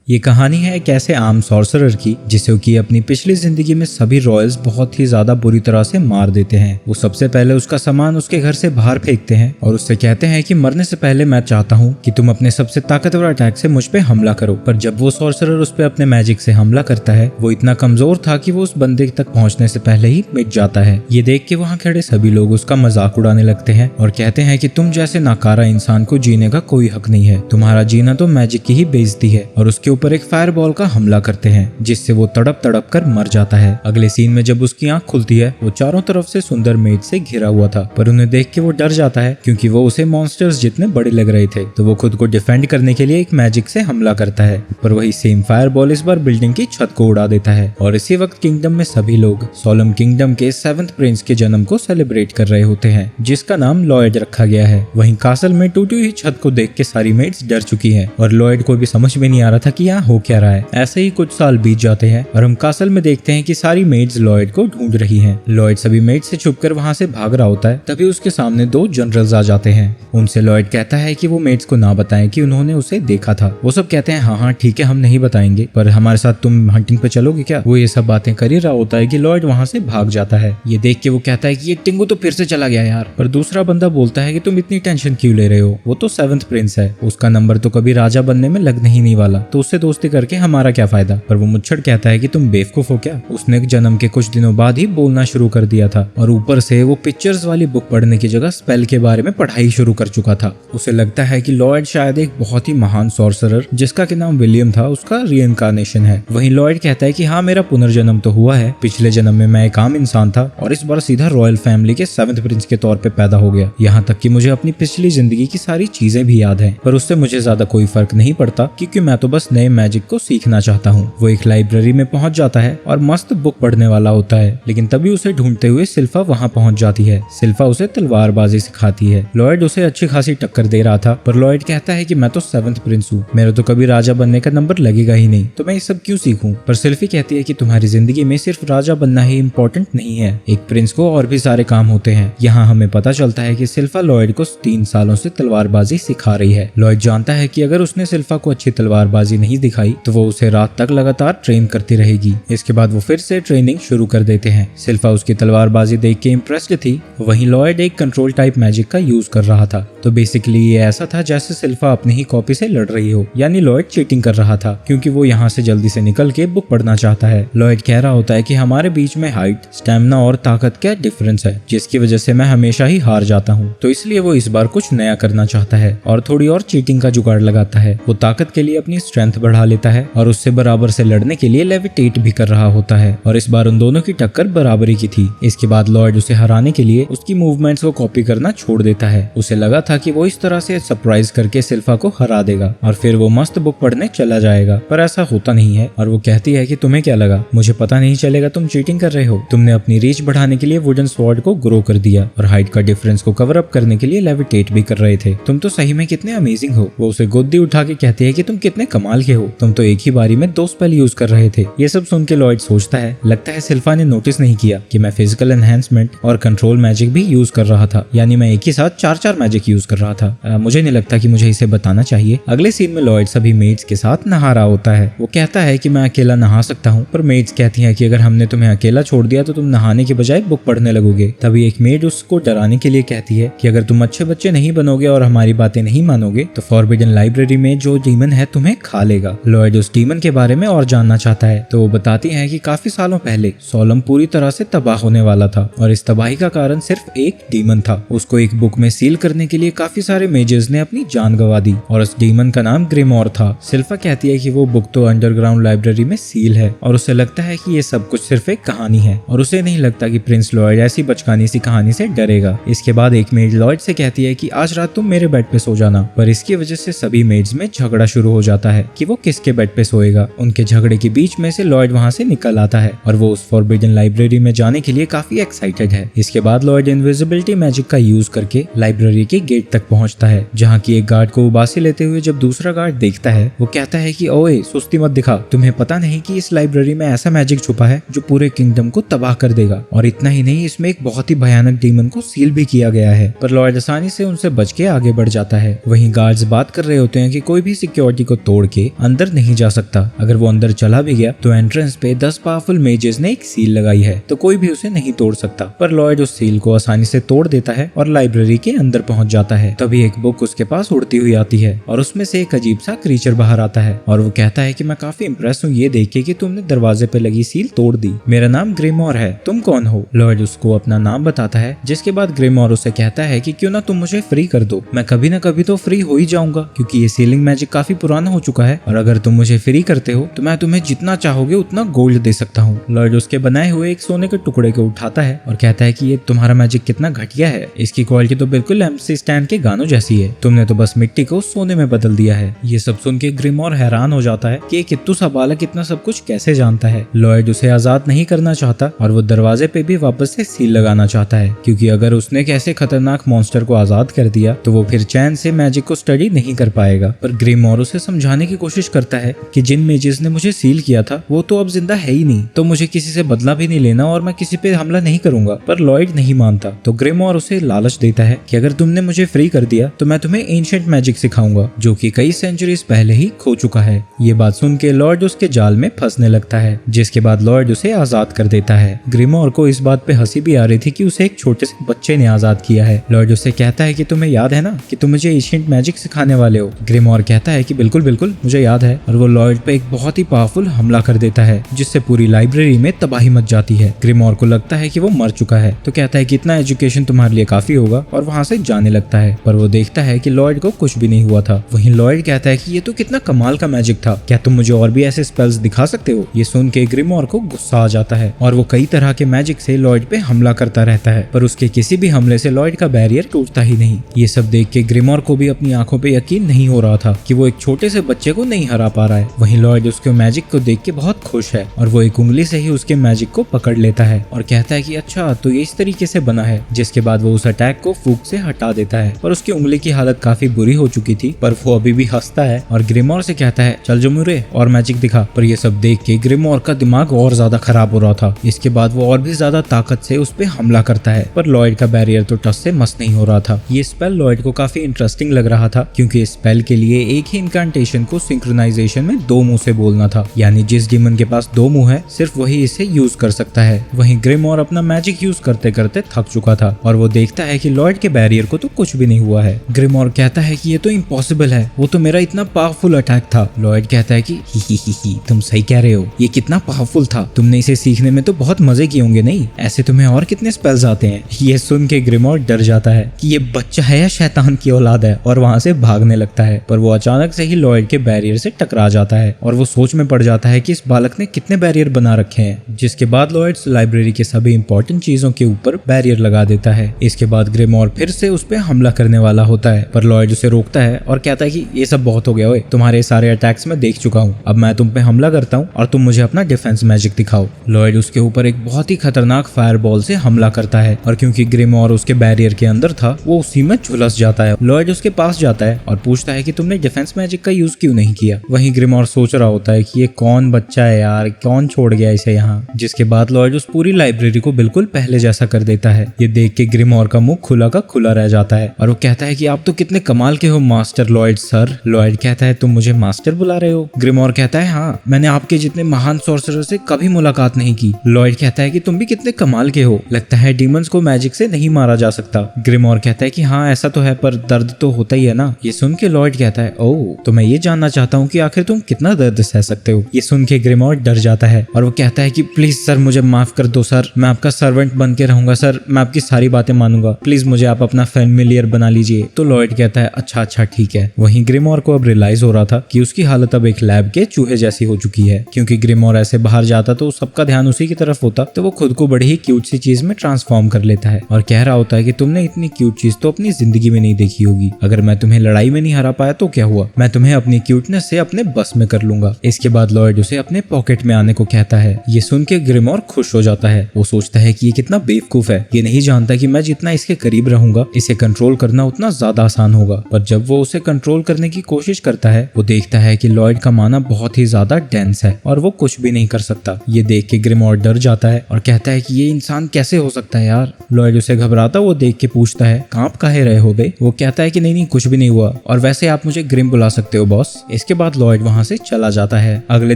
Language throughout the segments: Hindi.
ये कहानी है एक ऐसे आम सॉर्सरर की जिसे कि अपनी पिछली जिंदगी में सभी रॉयल्स बहुत ही ज्यादा बुरी तरह से मार देते हैं। वो सबसे पहले उसका सामान उसके घर से बाहर फेंकते हैं और उससे कहते हैं कि मरने से पहले मैं चाहता हूँ कि तुम अपने सबसे ताकतवर अटैक से मुझ पे हमला करो। पर जब वो सॉर्सरर उस पे अपने मैजिक से हमला करता है वो इतना कमजोर था कि वो उस बंदे तक पहुंचने से पहले ही मिट जाता है। ये देख के वहाँ खड़े सभी लोग उसका मजाक उड़ाने लगते हैं और कहते हैं कि तुम जैसे नाकारा इंसान को जीने का कोई हक नहीं है, तुम्हारा जीना तो मैजिक की ही बेइज्जती है। और उसके ऊपर एक फायरबॉल का हमला करते हैं जिससे वो तड़प तड़प कर मर जाता है। अगले सीन में जब उसकी आंख खुलती है वो चारों तरफ से सुंदर मेड से घिरा हुआ था, पर उन्हें देख के वो डर जाता है क्योंकि वो उसे मॉन्स्टर्स जितने बड़े लग रहे थे। तो वो खुद को डिफेंड करने के लिए एक मैजिक से हमला करता है, पर वही सेम फायरबॉल इस बार बिल्डिंग की छत को उड़ा देता है। और इसी वक्त किंगडम में सभी लोग सोलम किंगडम के 7th प्रिंस के जन्म को सेलिब्रेट कर रहे होते हैं जिसका नाम लॉयड रखा गया है। वहीं कासल में टूटी हुई छत को देख के सारी मेड्स डर चुकी हैं और लॉयड को भी समझ में नहीं आ रहा था कि यहाँ हो क्या रहा है। ऐसे ही कुछ साल बीत जाते हैं और हम कासल में देखते हैं कि सारी मेड्स लॉयड को ढूंढ रही हैं। लॉयड सभी मेड्स से छुपकर वहां से भाग रहा होता है, तभी उसके सामने 2 जनरल्स आ जाते हैं। उनसे लॉयड कहता है कि वो मेड्स को ना बताएं कि उन्होंने उसे देखा था। वो सब कहते हैं हाँ ठीक है हम नहीं बताएंगे, पर हमारे साथ तुम हंटिंग पे चलोगे क्या। वो ये सब बातें कर ही रहा होता है कि लॉयड वहां से भाग जाता है। ये देख के वो कहता है कि ये टिंगू तो फिर से चला गया यार। पर दूसरा बंदा बोलता है कि तुम इतनी टेंशन क्यों ले रहे हो, वो तो 7th प्रिंस है, उसका नंबर तो कभी राजा बनने में लगने ही नहीं वाला, तो उससे दोस्ती करके हमारा क्या फायदा। पर वो मुच्छड़ कहता है कि तुम बेवकूफ हो क्या, उसने जन्म के कुछ दिनों बाद ही बोलना शुरू कर दिया था और ऊपर से वो पिक्चर्स वाली बुक पढ़ने की जगह स्पेल के बारे में पढ़ाई शुरू कर चुका था। उसे लगता है कि लॉयड शायद एक बहुत ही महान सॉर्सरर जिसका के नाम विलियम था उसका रीइंकार्नेशन है। वहीं लॉयड कहता है कि हाँ मेरा पुनर्जन्म तो हुआ है, पिछले जन्म में मैं एक आम इंसान था और इस बार सीधा रॉयल फैमिली के 7th प्रिंस के तौर पे पैदा हो गया। यहाँ तक कि मुझे अपनी पिछली जिंदगी की सारी चीजें भी याद हैं, पर उससे मुझे ज्यादा कोई फर्क नहीं पड़ता क्योंकि मैं तो बस नए मैजिक को सीखना चाहता हूँ। वो एक लाइब्रेरी में पहुंच जाता है और मस्त बुक पढ़ने वाला होता है, लेकिन तभी उसे ढूंढते हुए सिल्फा वहां पहुंच जाती है। सिल्फा उसे तलवारबाजी सिखाती है। लॉयड उसे अच्छी खासी टक्कर दे रहा था, पर लॉयड कहता है कि मैं तो 7th प्रिंस हूँ, मेरा तो कभी राजा बनने का नंबर लगेगा ही नहीं, तो मैं ये सब क्यों सीखूं। पर सिल्फी कहती है कि तुम्हारी जिंदगी में सिर्फ राजा बनना ही इम्पोर्टेंट नहीं है, एक प्रिंस को और भी सारे काम होते हैं। यहाँ हमें पता चलता है कि सिल्फा लॉयड को 3 सालों से तलवारबाजी सिखा रही है। लॉयड जानता है कि अगर उसने सिल्फा को अच्छी तलवारबाजी नहीं दिखाई तो वो उसे रात तक लगातार ट्रेन करती रहेगी। इसके बाद वो फिर से ट्रेनिंग शुरू कर देते हैं। सिल्फा उसकी तलवारबाजी देख के इम्प्रेस्ड थी। वहीं लॉयड एक कंट्रोल टाइप मैजिक का यूज कर रहा था, तो बेसिकली ये ऐसा था जैसे सिल्फा अपनी ही कॉपी से लड़ रही हो, यानी लॉयड चीटिंग कर रहा था क्योंकि वो यहाँ से जल्दी से निकल के बुक पढ़ना चाहता है। लॉयड कह रहा होता है कि हमारे बीच में हाइट, स्टेमिना और ताकत का डिफरेंस है जिसकी वजह से मैं हमेशा ही हार जाता हूँ, तो इसलिए वो इस बार कुछ नया करना चाहता है और थोड़ी और चीटिंग का जुगाड़ लगाता है। वो ताकत के लिए अपनी स्ट्रेंथ बढ़ा लेता है और उससे बराबर से लड़ने के लिए लेविटेट भी कर रहा होता है और इस बार उन दोनों की टक्कर बराबरी की थी। इसके बाद लॉयड उसे हराने के लिए उसकी मूवमेंट्स को कॉपी करना छोड़ देता है। उसे लगा था कि वो इस तरह से सरप्राइज करके सिल्फा को हरा देगा और फिर वो मस्त बुक पढ़ने चला जाएगा, पर ऐसा होता नहीं है और वो कहती है कि तुम्हें क्या लगा, मुझे पता नहीं चलेगा तुम चीटिंग कर रहे हो, तुमने अपनी रीच बढ़ाने के लिए वुडन स्वॉर्ड को ग्रो कर दिया और हाइट का डिफरेंस को कवर अप करने के लिए लेविटेट भी कर रहे थे, तुम तो सही में कितने अमेजिंग हो। वो उसे गोदी उठा के कहती है कि तुम कितने कमाल के हो, तुम तो एक ही बारी में 2 स्पेल यूज कर रहे थे। ये सब सुन के लॉयड सोचता है लगता है सिल्फा ने नोटिस नहीं किया कि मैं फिजिकल एनहेंसमेंट और कंट्रोल मैजिक भी यूज कर रहा था, यानी मैं एक ही साथ 4 मैजिक यूज कर रहा था। मुझे नहीं लगता कि मुझे इसे बताना चाहिए। अगले सीन में लॉयड सभी मेड्स के साथ नहा रहा होता है। वो कहता है कि मैं अकेला नहा सकता हूँ, पर मेड्स कहती है कि अगर हमने तुम्हें अकेला छोड़ दिया तो तुम नहाने के बजाय बुक पढ़ने लगोगे। तभी एक मेड उसको डराने के लिए कहती है कि अगर तुम अच्छे बच्चे नहीं बनोगे और हमारी बातें नहीं मानोगे तो फॉरबिडन लाइब्रेरी में जो डीमन है तुम्हें खा लेगा। लॉयड उस डीमन के बारे में और जानना चाहता है, तो वो बताती है कि काफी सालों पहले सोलम पूरी तरह से तबाह होने वाला था और इस तबाही का कारण सिर्फ एक डीमन था। उसको एक बुक में सील करने के लिए काफी सारे मेजर्स ने अपनी जान गंवा दी और उस डीमन का नाम ग्रिमोर था। सिल्फा कहती है कि वो बुक तो अंडरग्राउंड लाइब्रेरी में सील है और उसे लगता है कि ये सब कुछ सिर्फ एक कहानी है और उसे नहीं लगता कि प्रिंस लॉयड ऐसी बचकानी सी कहानी से डरेगा। इसके बाद एक मेड लॉयड से कहती है कि आज रात तुम मेरे बेड पे सो जाना, पर इसकी वजह से सभी मेड्स में झगड़ा शुरू हो जाता है कि वो किसके बेड पे सोएगा। उनके झगड़े के बीच में से लॉयड वहाँ से निकल आता है और वो उस फॉरबिडन लाइब्रेरी में जाने के लिए काफी एक्साइटेड है। इसके बाद लॉयड इनविजिबिलिटी मैजिक का यूज करके लाइब्रेरी के गेट तक पहुंचता है, जहाँ की एक गार्ड को उबासी लेते हुए जब दूसरा गार्ड देखता है वो कहता है कि ओए सुस्ती मत दिखा, तुम्हें पता नहीं कि इस लाइब्रेरी में ऐसा मैजिक छुपा है जो पूरे किंगडम को तबाह कर देगा, और इतना ही नहीं इसमें एक बहुत ही भयानक डीमन को सील भी किया गया है। पर लॉयड आसानी से उनसे बच के आगे बढ़ जाता है। वहीं गार्ड्स बात कर रहे होते हैं कि कोई भी सिक्योरिटी को तोड़ के अंदर नहीं जा सकता। अगर वो अंदर चला भी गया तो एंट्रेंस पे 10 पावरफुल मेजेस ने एक सील लगाई है, तो कोई भी उसे नहीं तोड़ सकता। पर लॉयड उस सील को आसानी से तोड़ देता है और लाइब्रेरी के अंदर पहुंच जाता है। तभी एक बुक उसके पास उड़ती हुई आती है और उसमें से एक अजीब सा क्रीचर बाहर आता है और वो कहता है कि मैं काफी इम्प्रेस हूँ ये देख के कि तुमने दरवाजे पे लगी सील तोड़ दी। मेरा नाम ग्रिमोर है, तुम कौन हो? लॉयड उसको अपना नाम बताता है, जिसके बाद ग्रिमोर उसे कहता है कि क्यों ना तुम मुझे फ्री कर दो, मैं कभी ना कभी तो फ्री हो ही जाऊंगा क्योंकि ये सीलिंग मैजिक काफी पुराना हो चुका है और अगर तुम मुझे फ्री करते हो तो मैं तुम्हें जितना चाहोगे उतना गोल्ड दे सकता हूँ। लॉयड उसके बनाए हुए एक सोने के टुकड़े को उठाता है और कहता है कि ये तुम्हारा मैजिक कितना घटिया है, इसकी क्वालिटी तो बिल्कुल एमसी स्टैंड के गानों जैसी है, तुमने तो बस मिट्टी को सोने में बदल दिया है। ये सब सुन के ग्रिमोर हैरान हो जाता है कि एक कित्तू सा बालक इतना सब कुछ कैसे जानता है। लॉयड उसे आजाद नहीं करना चाहता और वो दरवाजे पे भी वापस से सील लगाना चाहता है क्योंकि अगर उसने एक ऐसे खतरनाक मॉन्स्टर को आजाद कर दिया तो वो फिर चैन से मैजिक को स्टडी नहीं कर पाएगा। पर ग्रिमोर उसे समझाने की कोशिश करता है कि जिन मेजेस ने मुझे सील किया था वो तो अब जिंदा है ही नहीं, तो मुझे किसी से बदला भी नहीं लेना और मैं किसी पे हमला नहीं करूंगा। पर लॉयड नहीं मानता, तो ग्रिमोर उसे लालच देता है कि अगर तुमने मुझे फ्री कर दिया तो मैं तुम्हें एंशिएंट मैजिक सिखाऊंगा जो कि कई सेंचुरीज पहले ही खो चुका है। ये बात सुन के लॉयड उसके जाल में फंसने लगता है, जिसके बाद लॉयड उसे आजाद कर देता है। ग्रिमोर को इस बात पे हंसी भी आ रही थी कि उसे एक छोटे से बच्चे ने आजाद किया है। लॉयड उसे कहता है कि तुम्हें याद है ना कि तुम मुझे एंशिएंट मैजिक सिखाने वाले हो। ग्रिमोर कहता है कि बिल्कुल बिल्कुल मुझे याद है, और वो लॉयड पे एक बहुत ही पावरफुल हमला कर देता है जिससे पूरी लाइब्रेरी में तबाही मच जाती है। ग्रिमोर को लगता है कि वो मर चुका है, तो कहता है कि इतना एजुकेशन तुम्हारे लिए काफी होगा और वहाँ से जाने लगता है। पर वो देखता है कि लॉयड को कुछ भी नहीं हुआ था। वहीं लॉयड कहता है कि ये तो कितना कमाल का मैजिक था, क्या तुम मुझे और भी ऐसे स्पेल्स दिखा सकते हो? ये सुन के ग्रिमोर को गुस्सा आ जाता है और वो कई तरह के मैजिक से लॉयड पे हमला करता रहता है, पर उसके किसी भी हमले से लॉयड का बैरियर टूटता ही नहीं। ये सब देख के ग्रिमोर को भी अपनी आंखों पे यकीन नहीं हो रहा था कि वो एक छोटे से बच्चे को नहीं हरा पा रहा है। वहीं लॉयड उसके मैजिक को देख के बहुत खुश है और वो एक उंगली से ही उसके मैजिक को पकड़ लेता है और कहता है कि अच्छा तो ये इस तरीके से बना है। जिसके बाद वो उस अटैक को फूंक से हटा देता है, पर उसकी उंगली की हालत काफी बुरी हो चुकी थी, पर वो अभी भी हंसता है और ग्रिमोर से कहता है चल जमुरे और मैजिक दिखा। पर ये सब देख के ग्रिमोर का दिमाग और ज्यादा खराब हो रहा था। इसके बाद वो और भी ज्यादा ताकत से उस पे हमला करता है, पर लॉयड का बैरियर तो टस से मस नहीं हो रहा था। ये स्पेल लॉयड को काफी इंटरेस्टिंग लग रहा था क्योंकि इस स्पेल के लिए एक ही इनकांटेशन को सिंक्रोनाइजेशन में 2 मुंह से बोलना था, यानी जिस डीमन के पास 2 मुंह है सिर्फ वही इसे यूज कर सकता है। वहीं ग्रिमोर अपना मैजिक यूज करते करते थक चुका था और वो देखता है कि लॉयड के बैरियर को तो कुछ भी नहीं हुआ है। ग्रिमोर कहता है कि ये तो इम्पॉसिबल है, वो तो मेरा इतना पावरफुल अटैक था। लॉयड कहता है कि ही तुम सही कह रहे हो, ये कितना पावरफुल था, तुमने इसे सीखने में तो बहुत मजे किए होंगे, नहीं ऐसे तुम्हें और कितने स्पेल्स आते हैं। ये सुन के ग्रिमोर डर जाता है कि ये बच्चा है या शैतान की औलाद है और वहां से भागने लगता है, पर वो अचानक से ही लॉयड के बैरियर से टकरा जाता है और वो सोच में पड़ जाता है कि इस बालक ने कितने बैरियर बना रखे हैं। जिसके बाद लॉयड लाइब्रेरी के सभी इंपॉर्टेंट चीजों के ऊपर बैरियर लगा देता है। इसके बाद ग्रिमोर फिर से उस पे हमला करने वाला होता है, पर लॉयड उसे रोकता है और कहता है कि ये सब बहुत हो गया, ओए तुम्हारे सारे अटैक्स में देख चुका हूँ, अब मैं तुम पे हमला करता हूँ और तुम मुझे अपना डिफेंस मैजिक दिखाओ। लॉयड उसके ऊपर एक बहुत ही खतरनाक फायरबॉल से हमला करता है और क्योंकि ग्रिमोर उसके बैरियर के अंदर था वो उसी में झुलस जाता है। लॉयड उसके पास जाता है और पूछता है कि तुमने डिफेंस मैजिक का यूज क्यों नहीं किया। वहीं ग्रिमोर सोच रहा होता है कि ये कौन बच्चा है यार, कौन छोड़ गया इसे यहाँ। जिसके बाद लॉयड उस पूरी लाइब्रेरी को बिल्कुल पहले जैसा कर देता है। ये देख के ग्रिमोर का मुंह खुला का खुला रह जाता है और वो कहता है कि आप तो कितने कमाल के हो मास्टर लॉयड सर। लॉयड कहता है तुम मुझे मास्टर बुला रहे हो? ग्रिमोर कहता है हाँ, मैंने आपके जितने महान सॉर्सरर से कभी मुलाकात नहीं की। लॉयड कहता है कि तुम भी कितने कमाल के हो, लगता है डीमंस को मैजिक से नहीं मारा जा सकता। ग्रिमोर कहता है कि हाँ ऐसा तो है, पर दर्द तो होता ही है ना। ये सुन के लॉयड कहता है ओह, तो मैं ये जानना चाहता हूँ कि आखिर तुम कितना दर्द सह सकते हो। ये सुन के ग्रिमोर डर जाता है और वो कहता है कि प्लीज सर मुझे माफ कर दो सर, मैं आपका सर्वेंट बन के रहूंगा सर, मैं आपकी सारी बातें मानूंगा, प्लीज मुझे आप अपना फैमिलियर बना लीजिए। तो लॉयड कहता है अच्छा ठीक है। वहीं ग्रिमोर को अब रियलाइज हो रहा था कि उसकी हालत अब एक लैब के चूहे जैसी हो चुकी है, क्योंकि ग्रिमोर ऐसे बाहर जाता तो सबका ध्यान उसी की तरफ होता, तो वो खुद को बड़ी ही क्यूट सी चीज में ट्रांसफॉर्म कर लेता है और कह रहा होता है कि तुमने इतनी क्यूट चीज तो अपनी जिंदगी में नहीं देखी होगी, अगर मैं तुम्हें लड़ाई में नहीं हरा पाया तो क्या हुआ, मैं तुम्हें अपनी क्यूटनेस से अपने बस में कर लूंगा। इसके बाद लॉयड उसे अपने पॉकेट में आने को कहता है। ये सुन के ग्रिमोर खुश हो जाता है। वो सोचता है कि ये कितना बेवकूफ है, ये नहीं जानता कि मैं जितना इसके करीब रहूंगा इसे कंट्रोल करना उतना ज्यादा आसान होगा। पर जब वो उसे कंट्रोल करने की कोशिश करता है वो देखता है कि लॉयड का माना बहुत ही ज्यादा डेंस है और वो कुछ भी नहीं कर सकता। ये देख के ग्रिमोर डर जाता है और कहता है कि ये इंसान कैसे हो सकता है यार। लॉयड उसे घबराता वो देख के पूछता है कांप काहे रहे हो बे। वो कहता है कि नहीं कुछ भी नहीं हुआ, और वैसे आप मुझे ग्रिम बुला सकते हो बॉस। इसके बाद लॉयड वहाँ से चला जाता है। अगले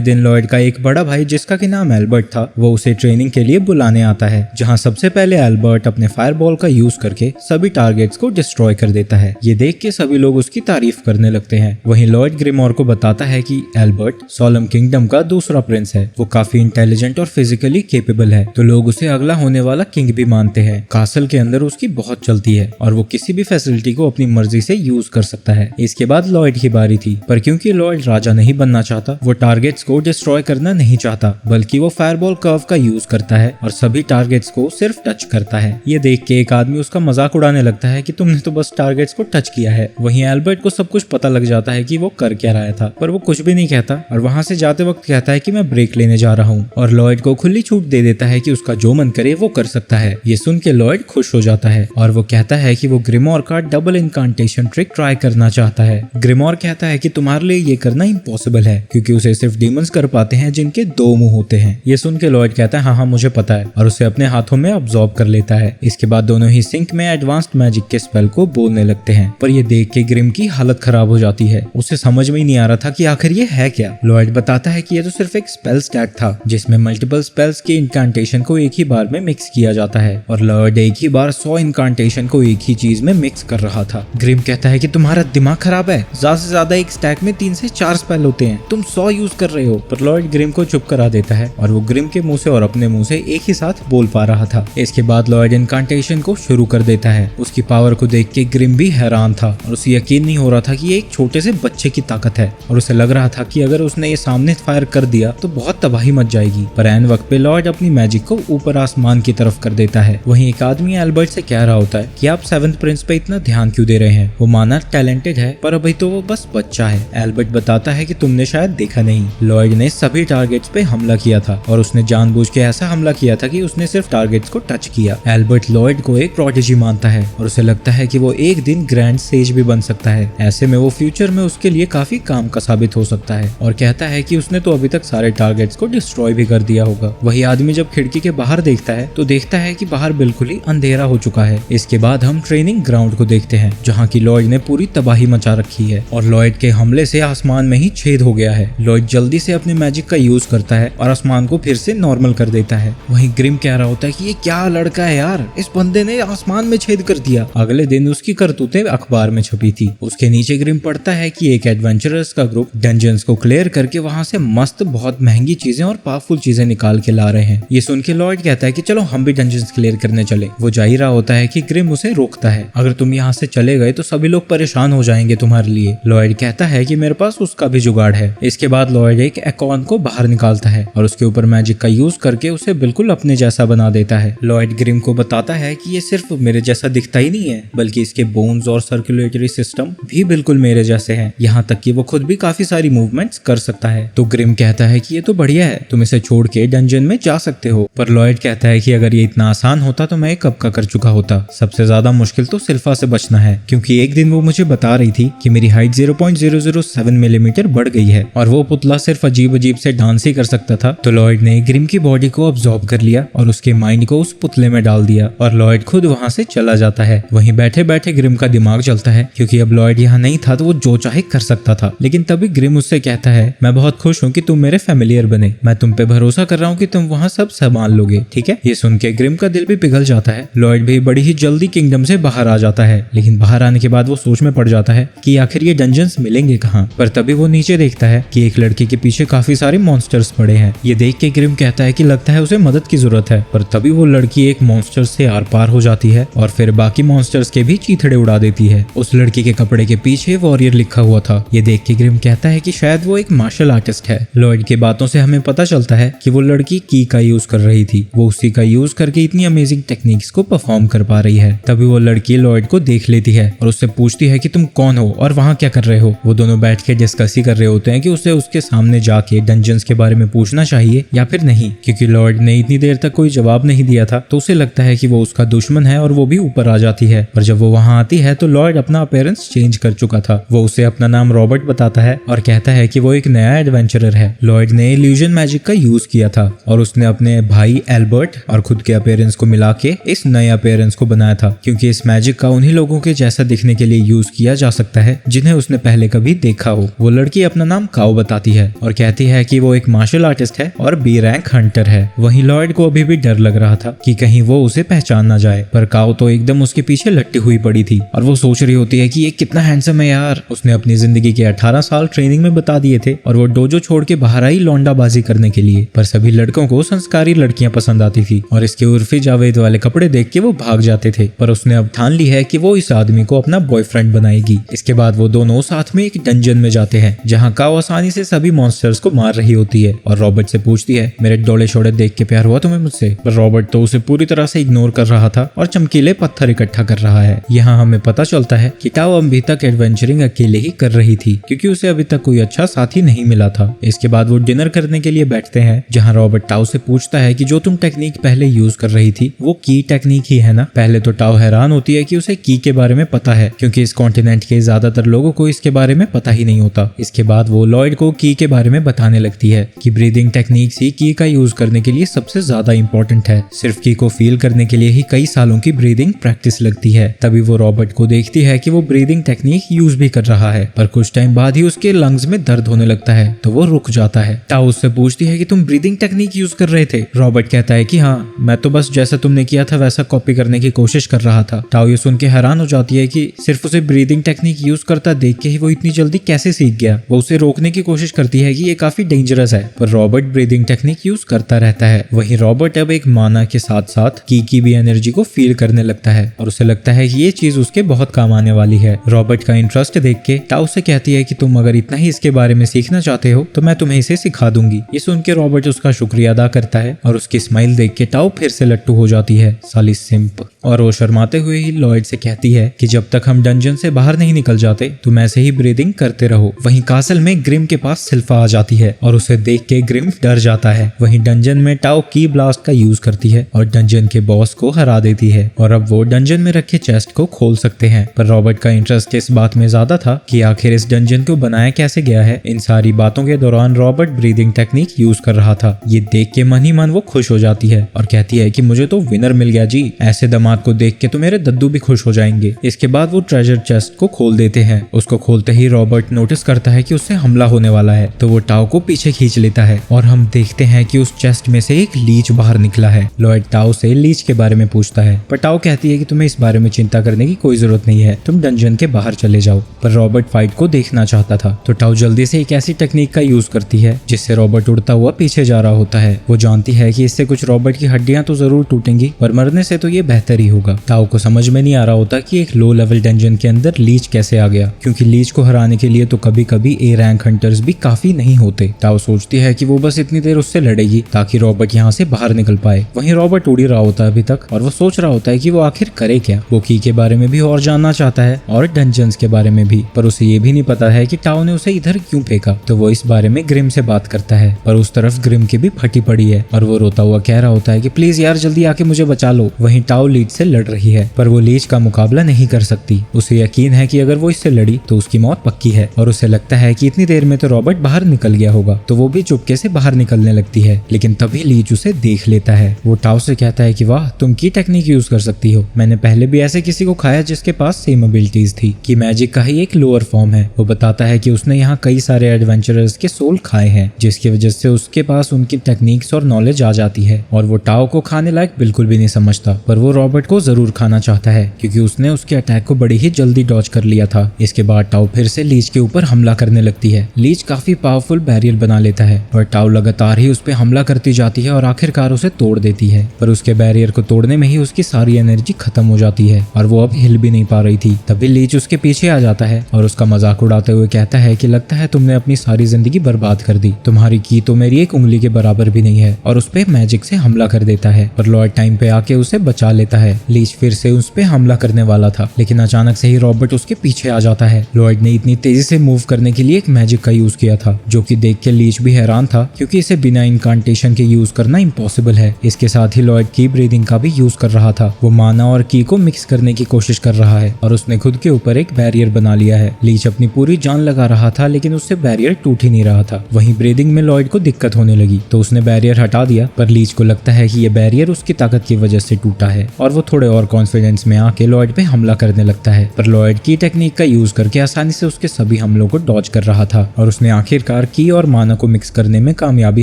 दिन लॉयड का एक बड़ा भाई जिसका कि नाम एल्बर्ट था, वो उसे ट्रेनिंग के लिए बुलाने आता है, जहाँ सबसे पहले एल्बर्ट अपने फायरबॉल का यूज करके सभी टारगेट्स को डिस्ट्रॉय कर देता है। ये देख के सभी लोग उसकी तारीफ करने लगते हैं। वहीं लॉयड ग्रिमोर को बताता है कि एल्बर्ट सोलम किंगडम का दूसरा प्रिंस है, वो काफी इंटेलिजेंट और फिजिकली केपेबल है, तो लोग उसे अगला होने वाला किंग भी मानते हैं। कासल के अंदर उसकी बहुत चलती है और वो किसी भी फैसिलिटी को अपनी मर्जी से यूज कर सकता है। इसके बाद लॉयड की बारी थी, पर क्योंकि लॉयड राजा नहीं बनना चाहता, वो टारगेट्स को डिस्ट्रॉय करना नहीं चाहता, बल्कि वो फायरबॉल कर्व का यूज करता है और सभी टारगेट्स को सिर्फ टच करता है। ये देख के एक आदमी उसका मजाक उड़ाने लगता है कि तुमने तो बस टारगेट्स को टच किया है। वहीं एल्बर्ट को सब कुछ पता लग जाता है कि वो कर क्या रहा था, पर वो कुछ भी नहीं कहता और वहां से जाते वक्त कहता है कि मैं ब्रेक लेने जा रहा हूँ, और लॉयड को खुली छूट दे देता है कि उसका जो मन करे वो कर सकता है। ये सुन के लॉयड खुश हो जाता है और वो कहता है कि वो ग्रिमोर का डबल इनकांटेशन ट्रिक ट्राई करना चाहता है। ग्रिमोर कहता है कि तुम्हारे लिए ये करना इम्पॉसिबल है, क्योंकि उसे सिर्फ डीमंस कर पाते हैं जिनके 2 मुंह होते हैं। ये सुन के लॉयड कहता है हाँ मुझे पता है, और उसे अपने हाथों में अब्सॉर्ब कर लेता है। इसके बाद दोनों ही सिंक में एडवांस्ड मैजिक के स्पेल को बोलने लगते हैं, पर ये देख के ग्रिम की हालत खराब हो जाती है। उसे समझ में ही नहीं आ रहा था कि आखिर ये है क्या। लॉयड बताता है कि ये तो सिर्फ एक स्पेल स्टैक था जिसमें मल्टीपल स्पेल्स के इनकांटेशन को एक ही बार में मिक्स किया जाता है, और लॉयड एक ही बार 100 इनकांटेशन को एक ही चीज में मिक्स कर रहा था। ग्रिम कहता है कि तुम्हारा दिमाग खराब है, ज्यादा से ज्यादा एक स्टैक में 3 से 4 स्पेल होते हैं, तुम 100 यूज कर रहे हो। पर लॉयड ग्रिम को चुप करा देता है और वो ग्रिम के मुंह से और अपने मुंह से एक ही साथ बोल पा रहा था। इसके बाद लॉयड इनकांटेशन को शुरू कर देता है। उसकी पावर को देख के ग्रिम भी हैरान था और उसे यकीन नहीं हो रहा था कि ये एक छोटे से बच्चे की ताकत है, और उसे लग रहा था कि अगर उसने ये सामने फायर कर दिया तो बहुत तबाही मच जाएगी। पर ऐन वक्त पे लॉयड अपनी मैजिक को ऊपर आसमान की तरफ कर देता है। वहीं एक आदमी एल्बर्ट से कह रहा होता है कि आप 7th प्रिंस पे इतना ध्यान क्यों दे रहे हैं, वो माना टैलेंटेड है पर अभी तो वो बस बच्चा है। एल्बर्ट बताता है कि तुमने शायद देखा नहीं, लॉयड ने सभी टारगेट्स पे हमला किया था और उसने जानबूझ के ऐसा हमला किया था कि उसने सिर्फ टारगेट्स को टच किया। एल्बर्ट लॉयड को एक प्रोडिजी मानता है और उसे लगता है कि वो एक दिन ग्रैंड सेज भी बन सकता है। ऐसे में वो फ्यूचर में उसके लिए काफी काम का साबित हो सकता है, और कहता है कि उसने तो अभी तक सारे टारगेट्स को डिस्ट्रॉय भी कर दिया होगा। वही आदमी जब खिड़की के बाहर देखता है तो देखता है कि बाहर बिल्कुल ही अंधेरा हो चुका है। इसके बाद हम ट्रेनिंग ग्राउंड को देखते हैं, जहाँ की लॉयड ने पूरी तबाही मचा रखी है और लॉयड के हमले से आसमान में ही छेद हो गया है। लॉयड जल्दी से अपने मैजिक का यूज करता है और आसमान को फिर से नॉर्मल कर देता है। वहीं ग्रिम कह रहा होता है कि ये क्या लड़का है यार, इस बंदे ने आसमान में छेद कर दिया। अगले दिन उसकी करतूतें अखबार में छपी थी। उसके नीचे ग्रिम पढ़ता है कि एक एडवेंचरर्स का ग्रुप डंजन्स को क्लियर करके वहां से मस्त बहुत महंगी चीजें और पावरफुल चीजें निकाल के ला रहे हैं। ये सुन के लॉयड कहता है कि चलो हम भी डंजन्स क्लियर करने चले। वो जा ही रहा होता है कि ग्रिम उसे रोकता है, अगर तुम यहाँ से चले गए तो सभी लोग परेशान हो जाएंगे तुम्हारे लिए। लॉयड कहता है कि मेरे पास उसका भी जुगाड़ है। इसके बाद लॉयड एक एकॉन को बाहर निकालता है और उसके ऊपर मैजिक का यूज करके उसे बिल्कुल अपने जैसा बना देता है। लॉयड ग्रिम को बताता है कि ये सिर्फ मेरे जैसा दिखता ही नहीं है, बल्कि इसके बोन्स और सर्कुलेटरी सिस्टम भी बिल्कुल मेरे जैसे हैं, यहाँ तक कि वो खुद भी काफी सारी मूवमेंट्स कर सकता है। तो ग्रिम कहता है कि ये तो बढ़िया है, तुम इसे छोड़ के डंजन में जा सकते हो। पर लॉयड कहता है कि अगर ये इतना आसान होता तो मैं कब का कर चुका होता। सबसे ज्यादा मुश्किल तो सिल्फा से बचना है, क्योंकि एक दिन वो मुझे बता रही थी कि मेरी हाइट 0.007 मिलीमीटर बढ़ गई है और वो पुतला सिर्फ अजीब अजीब से डांस ही कर सकता था। तो लॉयड ने ग्रिम की बॉडी को अब्सॉर्ब कर लिया और उसके माइंड को उस पुतले में डाल दिया और लॉयड खुद वहां से चला जाता है। वहीं बैठे बैठे ग्रिम का दिमाग चलता है, क्योंकि अब लॉयड यहाँ नहीं था तो वो जो चाहे कर सकता था। लेकिन तभी ग्रिम उससे कहता है मैं बहुत खुश हूँ कि तुम मेरे फैमिलियर बने, मैं तुम पे भरोसा कर रहा हूँ कि तुम वहाँ सब संभाल लोगे, ठीक है। ये सुन के ग्रिम का दिल भी पिघल जाता है। लॉयड भी बड़ी ही जल्दी किंगडम से बाहर आ जाता है, लेकिन बाहर आने के बाद वो सोच में पड़ जाता है कि आखिर ये डंजन्स मिलेंगे कहाँ। पर तभी वो नीचे देखता है कि एक लड़के के पीछे काफी सारे मॉन्स्टर्स पड़े हैं। ये देख के ग्रिम कहता है कि लगता है उसे मदद की जरूरत है। पर तभी वो लड़की एक मॉन्स्टर से आर पार हो जाती है और फिर बाकी मॉन्स्टर्स के भी चीथड़े उड़ा देती है। उस लड़की के कपड़े के पीछे वॉरियर लिखा हुआ था। ये देख के ग्रिम कहता है कि शायद वो एक मार्शल आर्टिस्ट है। लॉयड के बातों से हमें पता चलता है कि वो लड़की की का यूज कर रही थी, वो उसी का यूज करके इतनी अमेजिंग टेक्निक्स को परफॉर्म कर पा रही है। तभी वो लड़की लॉयड को देख लेती है और उससे पूछती है कि तुम कौन हो और वहाँ क्या कर रहे हो। वो दोनों बैठ के डिस्कस ही कर रहे होते हैं कि उसे उसके सामने जाके डंजन्स के बारे में पूछना चाहिए या फिर नहीं, क्योंकि लॉयड ने इतनी देर तक कोई जवाब नहीं दिया था तो उसे लगता है कि वो उसका दुश्मन है और वो भी ऊपर आ जाती है। पर जब वो वहाँ आती है तो लॉयड अपना अपीयरेंस चेंज कर चुका था। वो उसे अपना नाम रॉबर्ट बताता है और कहता है कि वो एक नया एडवेंचरर है। लॉयड ने इल्यूजन मैजिक का यूज किया था और उसने अपने भाई एल्बर्ट और खुद के अपीयरेंस को मिला के इस नए अपीयरेंस को बनाया था, क्योंकि इस मैजिक का उन्हीं लोगों के जैसा दिखने के लिए यूज किया जा सकता है जिन्हें उसने पहले कभी देखा टाओ। वो लड़की अपना नाम काओ बताती है और कहती है कि वो एक मार्शल आर्टिस्ट है और बी रैंक हंटर है। वहीं लॉयड को अभी भी डर लग रहा था कि कहीं वो उसे पहचान ना जाए, पर काओ तो एकदम उसके पीछे लट्टी हुई पड़ी थी और वो सोच रही होती है कि ये कितना हैंडसम है यार। उसने अपनी जिंदगी के 18 साल ट्रेनिंग में बता दिए थे और वो डोजो छोड़ के बाहर आई लौंडाबाजी करने के लिए, पर सभी लड़कों को संस्कारी लड़कियां पसंद आती थी और इसके उर्फी जावेद वाले कपड़े देख के वो भाग जाते थे। पर उसने अब ठान ली है कि वो इस आदमी को अपना बॉयफ्रेंड बनाएगी। इसके बाद वो दोनों साथ में एक डंजन में जाते हैं जहाँ काओ आसानी से सभी मॉन्स्टर्स को मार रही होती है और रॉबर्ट से पूछती है, मेरे डोले शोले देख के प्यार हुआ तुम्हें मुझसे? पर रॉबर्ट तो उसे पूरी तरह से इग्नोर कर रहा था और चमकीले पत्थर इकट्ठा कर रहा है। यहाँ हमें पता चलता है कि टाओ अभी तक एडवेंचरिंग अकेले ही कर रही थी क्योंकि उसे अभी तक कोई अच्छा साथी नहीं मिला था। इसके बाद वो डिनर करने के लिए बैठते हैं जहाँ रॉबर्ट टाओ से पूछता है कि जो तुम टेक्निक पहले यूज कर रही थी वो की टेक्निक ही है ना? पहले तो टाओ हैरान होती है कि उसे की के बारे में पता है क्योंकि इस कॉन्टिनेंट के ज्यादातर लोगों को इसके बारे में पता ही नहीं होता। इसके बाद वो लॉयड को की के बारे में बताने लगती है कि ब्रीदिंग टेक्निक्स ही की का यूज करने के लिए सबसे ज्यादा इंपॉर्टेंट है। सिर्फ की को फील करने के लिए ही कई सालों की ब्रीदिंग प्रैक्टिस लगती है। तभी वो रॉबर्ट को देखती है कि वो ब्रीदिंग टेक्निक यूज भी कर रहा है, पर कुछ टाइम बाद ही उसके लंग्स में दर्द होने लगता है तो वो रुक जाता है। टाओ उससे पूछती है कि तुम ब्रीदिंग टेक्निक यूज कर रहे थे? रॉबर्ट कहता है कि हाँ, मैं तो बस जैसा तुमने किया था वैसा कॉपी करने की कोशिश कर रहा था। टाओ ये सुन के हैरान हो जाती है कि सिर्फ उसे ब्रीदिंग टेक्निक यूज करता देख के ही वो इतनी जल्दी कैसे सीख गया। वो उसे रोकने की कोशिश करती है कि ये काफी डेंजरस है, पर रॉबर्ट ब्रीदिंग टेक्निक यूज करता रहता है। वहीं रॉबर्ट अब एक माना के साथ साथ की भी एनर्जी को फील करने लगता है और उसे लगता है कि ये चीज उसके बहुत काम आने वाली है। रॉबर्ट का इंटरेस्ट देख के टाओ से कहती है कि तुम अगर इतना ही इसके बारे में सीखना चाहते हो तो मैं तुम्हें इसे सिखा दूंगी। ये सुन के रॉबर्ट उसका शुक्रिया अदा करता है और उसकी स्माइल देख के टाओ फिर से लट्टू हो जाती है, साली सिंप। और वो शर्माते हुए ही लॉयड से कहती है कि जब तक हम डंजन से बाहर नहीं निकल जाते तुम ऐसे ही ब्रीदिंग करते रहो। वहीं कासल में ग्रिम के पास सिल्फा आ जाती है और उसे देख के ग्रिम डर जाता है। वहीं डंजन में टाओ की ब्लास्ट का यूज करती है और डंजन के बॉस को हरा देती है और अब वो डंजन में रखे चेस्ट को खोल सकते हैं। पर रॉबर्ट का इंटरेस्ट इस बात में ज्यादा था कि आखिर इस डंजन को बनाया कैसे गया है। इन सारी बातों के दौरान रॉबर्ट ब्रीदिंग टेक्निक यूज कर रहा था। ये देख के मन ही मन वो खुश हो जाती है और कहती है कि मुझे तो विनर मिल गया जी, ऐसे दामाद को देख के तो मेरे दद्दू भी खुश हो जाएंगे। इसके बाद वो ट्रेजर चेस्ट को खोल देते हैं। उसको खोलते ही रॉबर्ट नोटिस करता है कि उससे हमला होने वाला है तो वो टाओ को पीछे खींच लेता है और हम देखते हैं कि उस चेस्ट में से एक लीच बाहर निकला है। लॉयड टाओ से लीच के बारे में पूछता है, पर टाओ कहती है कि तुम्हें इस बारे में चिंता करने की कोई जरूरत नहीं है, तुम डंजन के बाहर चले जाओ। पर रॉबर्ट फाइट को देखना चाहता था तो टाओ जल्दी से एक ऐसी टेक्निक का यूज करती है जिससे रॉबर्ट उड़ता हुआ पीछे जा रहा होता है। वो जानती है कि इससे कुछ रॉबर्ट की हड्डियां तो जरूर टूटेंगी पर मरने से तो ये बेहतर ही होगा। टाओ को समझ में नहीं आ रहा होता कि एक लो लेवल डंजन के अंदर लीच कैसे आ गया, क्योंकि लीच को हराने के लिए तो कभी कभी ए रैंक हंटर्स भी काफी नहीं होते। टाओ सोचती है कि वो बस इतनी देर उससे लड़ेगी ताकि रॉबर्ट यहाँ से बाहर निकल पाए। वहीं रॉबर्ट उड़ ही रहा होता है अभी तक और वो सोच रहा होता है कि वो आखिर करे क्या। वो की के बारे में भी और जानना चाहता है और डंजन्स के बारे में भी, पर उसे ये भी नहीं पता है कि टाओ ने उसे इधर क्यों फेंका। तो वो इस बारे में ग्रिम से बात करता है, पर उस तरफ ग्रिम की भी फटी पड़ी है और वो रोता हुआ कह रहा होता है कि प्लीज यार जल्दी आके मुझे बचा लो। वहीं टाओ लीच से लड़ रही है पर वो लीच का मुकाबला नहीं कर सकती। उसे यकीन है कि अगर वो इससे लड़ी तो उसकी मौत पक्की है और उसे लगता है कि इतनी देर में तो रॉबर्ट बाहर निकल गया होगा, तो वो भी चुपके से बाहर निकलने लगती है। लेकिन तभी लीच उसे देख लेता है। वो टाओ से कहता है कि वाह, तुम की टेक्निक यूज कर सकती हो, मैंने पहले भी ऐसे किसी को खाया जिसके पास सेम एबिलिटीज थी। कि मैजिक का ही एक लोअर फॉर्म है। वो बताता है कि उसने यहाँ कई सारे एडवेंचरर्स के सोल खाए हैं जिसकी वजह से उसके पास उनकी टेक्निक्स और नॉलेज आ जाती है और वो टाओ को खाने लायक बिल्कुल भी नहीं समझता, पर वो रॉबर्ट को जरूर खाना चाहता है क्योंकि उसने उसके अटैक को बड़ी ही जल्दी डॉज कर लिया था। इसके बाद टाओ फिर से लीच के ऊपर हमला करने लगती है। लीच काफी पावरफुल बैरियर बना लेता है और टाओ लगातार ही उस पर हमला करती जाती है और आखिरकार उसे तोड़ देती है, पर उसके बैरियर को तोड़ने में ही उसकी सारी एनर्जी खत्म हो जाती है और वो अब हिल भी नहीं पा रही थी। तभी लीच उसके पीछे आ जाता है और उसका मजाक उड़ाते हुए कहता है कि लगता है तुमने अपनी सारी जिंदगी बर्बाद कर दी, तुम्हारी की तो मेरी एक उंगली के बराबर भी नहीं है, और उस पे मैजिक से हमला कर देता है। पर लॉयड टाइम पे आके उसे बचा लेता है। लीच फिर से उस पे हमला करने वाला था लेकिन अचानक से ही रॉबर्ट उसके पीछे आ जाता है। लॉयड ने इतनी तेजी से मूव करने के लिए एक मैजिक का यूज किया था जो कि देख के लीच भी हैरान था क्योंकि इसे बिना इनकांटेशन के यूज करना इम्पॉसिबल है। इसके साथ ही लॉयड की ब्रीदिंग का भी यूज कर रहा था। वो माना और की को मिक्स करने की कोशिश कर रहा है और उसने खुद के ऊपर एक बैरियर बना लिया है। लीच अपनी पूरी जान लगा रहा था लेकिन उससे बैरियर टूट ही नहीं रहा था। वहीं ब्रीदिंग में लॉयड को दिक्कत होने लगी तो उसने बैरियर हटा दिया, पर लीच को लगता है कि ये बैरियर उसकी ताकत की वजह से टूटा है और वो थोड़े और कॉन्फिडेंस में आके लॉयड पे हमला करने लगता है, पर लॉयड की टेक्निक का यूज करके आसानी से उसके सभी हमलों को डॉज कर रहा था और उसने आखिरकार की और माना को मिक्स करने में कामयाबी